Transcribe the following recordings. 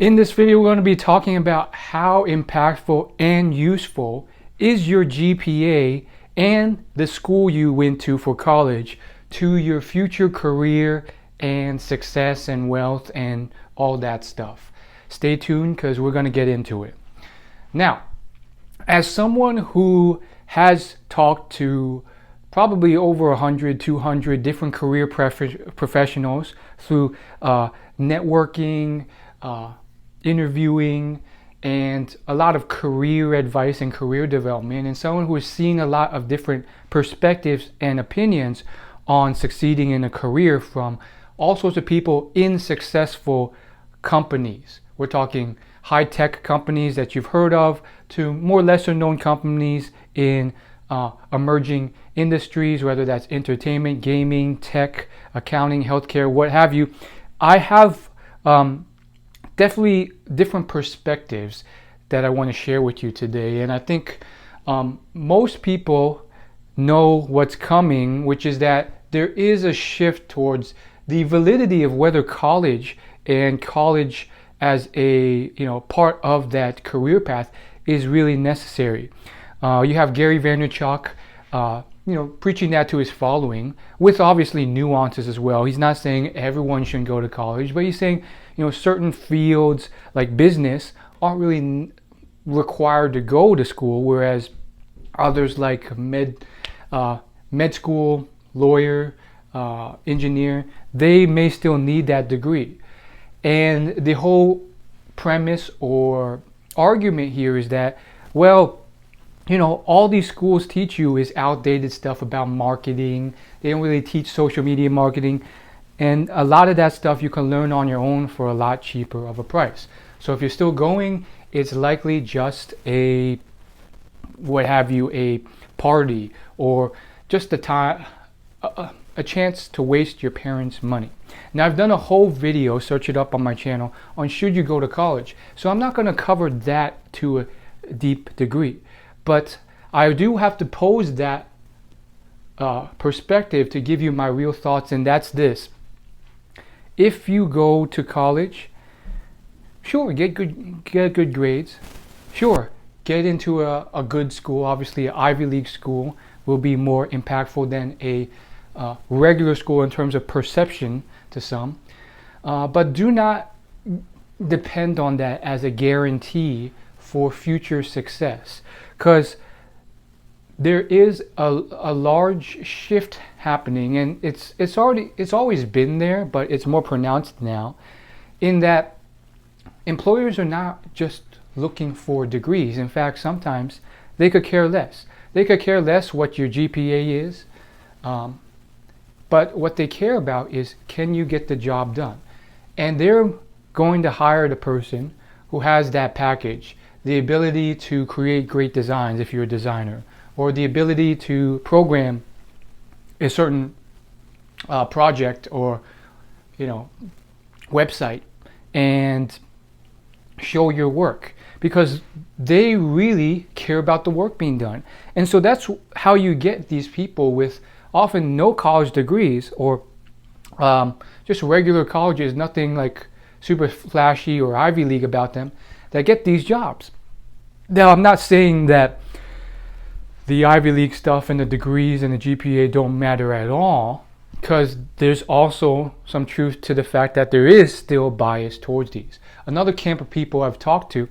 In this video, we're going to be talking about how impactful and useful is your GPA and the school you went to for college to your future career and success and wealth and all that stuff. Stay tuned because we're going to get into it. Now, as someone who has talked to probably over 100, 200 different career professionals through networking, interviewing, and a lot of career advice and career development, and someone who has seen a lot of different perspectives and opinions on succeeding in a career from all sorts of people in successful companies. We're talking high-tech companies that you've heard of to more lesser-known companies in emerging industries, whether that's entertainment, gaming, tech, accounting, healthcare, what have you. I have definitely different perspectives that I want to share with you today, and I think most people know what's coming, which is that there is a shift towards the validity of whether college and college as a part of that career path is really necessary. You have Gary Vaynerchuk preaching that to his following with obviously nuances as well. He's not saying everyone shouldn't go to college, but he's saying certain fields like business aren't really required to go to school, whereas others like med school, lawyer, engineer, they may still need that degree. And the whole premise or argument here is that, well, all these schools teach you is outdated stuff about marketing. They don't really teach social media marketing. And a lot of that stuff you can learn on your own for a lot cheaper of a price. So if you're still going, it's likely just a party or just a chance to waste your parents' money. Now, I've done a whole video, search it up on my channel, on should you go to college. So I'm not going to cover that to a deep degree. But I do have to pose that perspective to give you my real thoughts, and that's this. If you go to college, sure, get good grades. Sure, get into a good school. Obviously, an Ivy League school will be more impactful than a regular school in terms of perception to some. But do not depend on that as a guarantee for future success, because there is a large shift happening, and it's always been there, but it's more pronounced now, in that employers are not just looking for degrees. In fact, sometimes they could care less. They could care less what your GPA is, but what they care about is, can you get the job done? And they're going to hire the person who has that package, the ability to create great designs if you're a designer, or the ability to program a certain project or website and show your work, because they really care about the work being done. And so that's how you get these people with often no college degrees or just regular colleges, nothing like super flashy or Ivy League about them, that get these jobs. Now, I'm not saying that the Ivy League stuff and the degrees and the GPA don't matter at all, because there's also some truth to the fact that there is still bias towards these. Another camp of people I've talked to,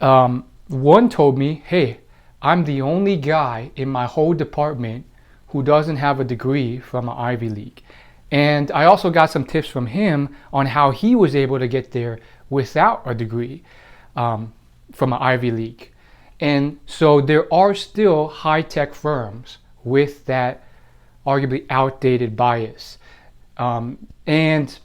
one told me, hey, I'm the only guy in my whole department who doesn't have a degree from an Ivy League. And I also got some tips from him on how he was able to get there without a degree from an Ivy League. And so there are still high-tech firms with that arguably outdated bias. And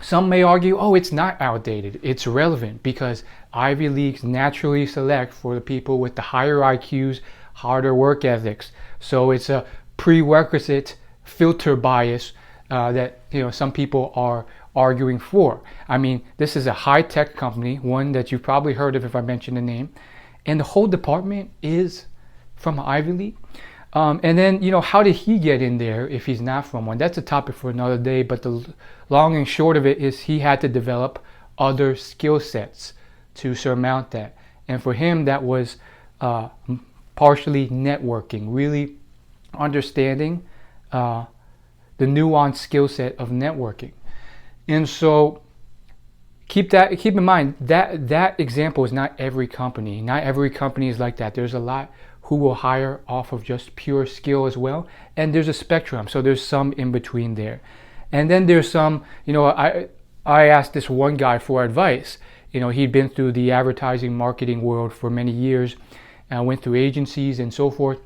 some may argue, oh, it's not outdated, it's relevant, because Ivy Leagues naturally select for the people with the higher IQs, harder work ethics. So it's a prerequisite filter bias that some people are arguing for. I mean, this is a high-tech company, one that you've probably heard of if I mention the name, and the whole department is from Ivy League. And then, how did he get in there if he's not from one? That's a topic for another day, but the long and short of it is he had to develop other skill sets to surmount that. And for him, that was partially networking, really understanding the nuanced skill set of networking. And so keep in mind that example is not every company. Not every company is like that. There's a lot who will hire off of just pure skill as well, and there's a spectrum. So there's some in between there, and then there's some. I asked this one guy for advice. He'd been through the advertising marketing world for many years, went through agencies and so forth,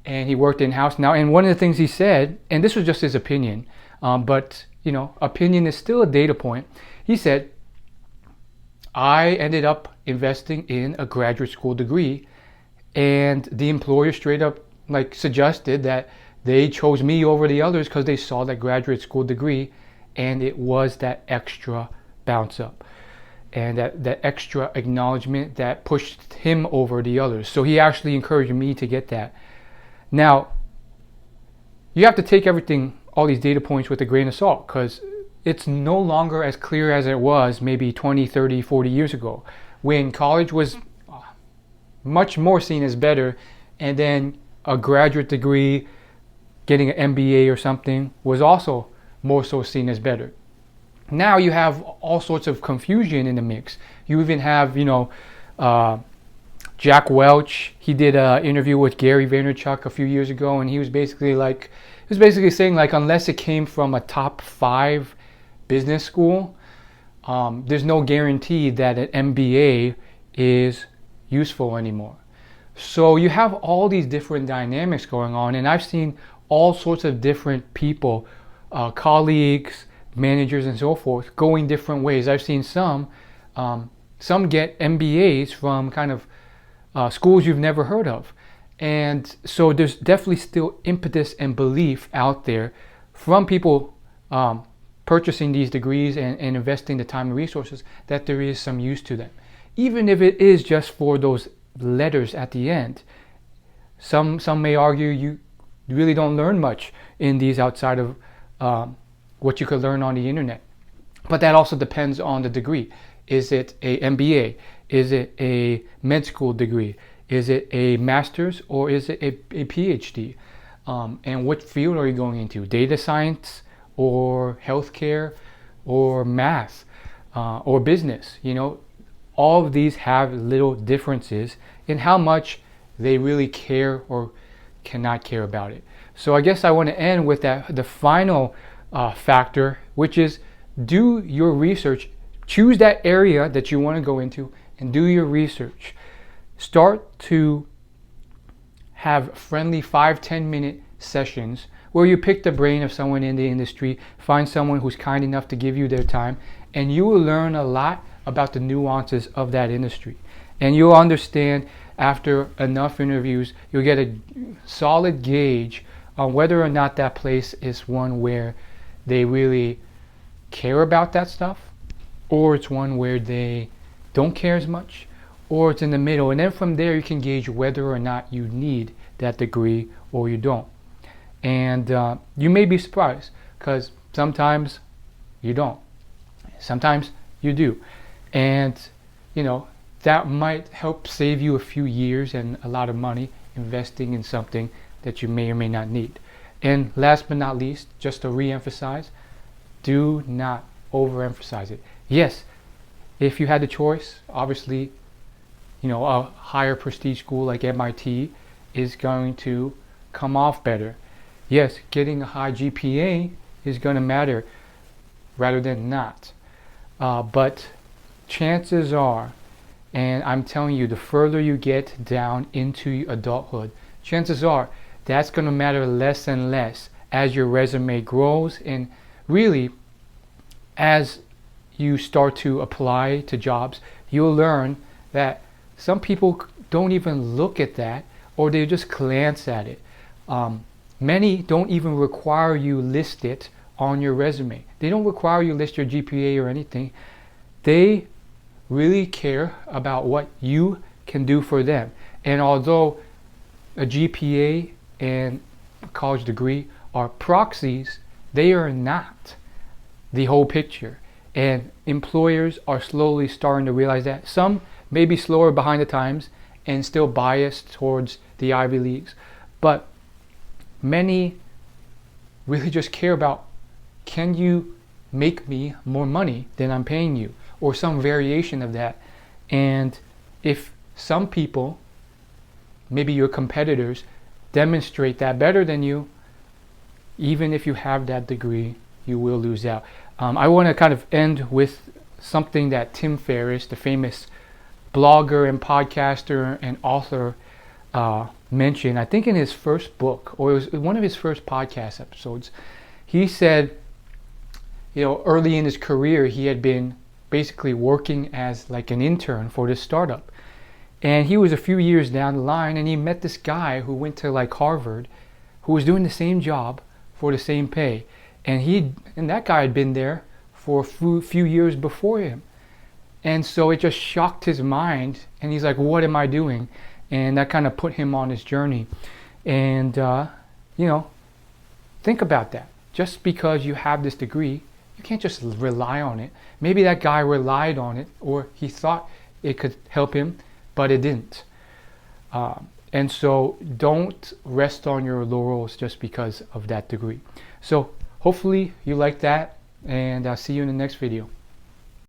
and he worked in-house now. And one of the things he said, and this was just his opinion, but opinion is still a data point. He said, I ended up investing in a graduate school degree, and the employer straight up suggested that they chose me over the others because they saw that graduate school degree, and it was that extra bounce up and that extra acknowledgement that pushed him over the others. So he actually encouraged me to get that. Now, you have to take all these data points with a grain of salt, because it's no longer as clear as it was maybe 20, 30, 40 years ago, when college was much more seen as better, and then a graduate degree, getting an MBA or something, was also more so seen as better. Now you have all sorts of confusion in the mix. You even have, Jack Welch. He did an interview with Gary Vaynerchuk a few years ago, and he was basically saying unless it came from a top 5 business school, there's no guarantee that an MBA is useful anymore. So you have all these different dynamics going on, and I've seen all sorts of different people, colleagues, managers, and so forth, going different ways. I've seen some get MBAs from kind of schools you've never heard of. And so there's definitely still impetus and belief out there from people purchasing these degrees and investing the time and resources that there is some use to them. Even if it is just for those letters at the end. Some may argue you really don't learn much in these outside of what you could learn on the internet. But that also depends on the degree. Is it a MBA? Is it a med school degree? Is it a master's, or is it a PhD? And what field are you going into? Data science, or healthcare, or math, or business? All of these have little differences in how much they really care or cannot care about it. So I guess I want to end with the final factor, which is do your research. Choose that area that you want to go into and do your research. Start to have friendly 5-10 minute sessions where you pick the brain of someone in the industry, find someone who's kind enough to give you their time, and you will learn a lot about the nuances of that industry. And you'll understand after enough interviews, you'll get a solid gauge on whether or not that place is one where they really care about that stuff, or it's one where they don't care as much, or it's in the middle. And then from there you can gauge whether or not you need that degree or you don't. And you may be surprised, because sometimes you don't, sometimes you do. And that might help save you a few years and a lot of money investing in something that you may or may not need. And last but not least, just to re-emphasize, do not overemphasize it. Yes, if you had the choice, obviously, a higher prestige school like MIT is going to come off better. Yes, getting a high GPA is going to matter rather than not. But chances are, and I'm telling you, the further you get down into adulthood, chances are that's going to matter less and less as your resume grows, and really as you start to apply to jobs, you'll learn that some people don't even look at that, or they just glance at it. Many don't even require you list it on your resume. They don't require you list your GPA or anything. They really care about what you can do for them. And although a GPA and a college degree are proxies, they are not the whole picture. And employers are slowly starting to realize that. Some may be slower behind the times and still biased towards the Ivy Leagues, but many really just care about, can you make me more money than I'm paying you, or some variation of that. And if some people, maybe your competitors, demonstrate that better than you, even if you have that degree, you will lose out. I want to kind of end with something that Tim Ferriss, the famous blogger and podcaster and author, mentioned, I think in his first book, or it was one of his first podcast episodes. He said, early in his career, he had been basically working as like an intern for this startup. And he was a few years down the line, and he met this guy who went to like Harvard, who was doing the same job for the same pay. And that guy had been there for a few years before him. And so it just shocked his mind, and he's like, what am I doing? And that kind of put him on his journey. And, think about that. Just because you have this degree, you can't just rely on it. Maybe that guy relied on it, or he thought it could help him, but it didn't. And so don't rest on your laurels just because of that degree. So hopefully you like that, and I'll see you in the next video.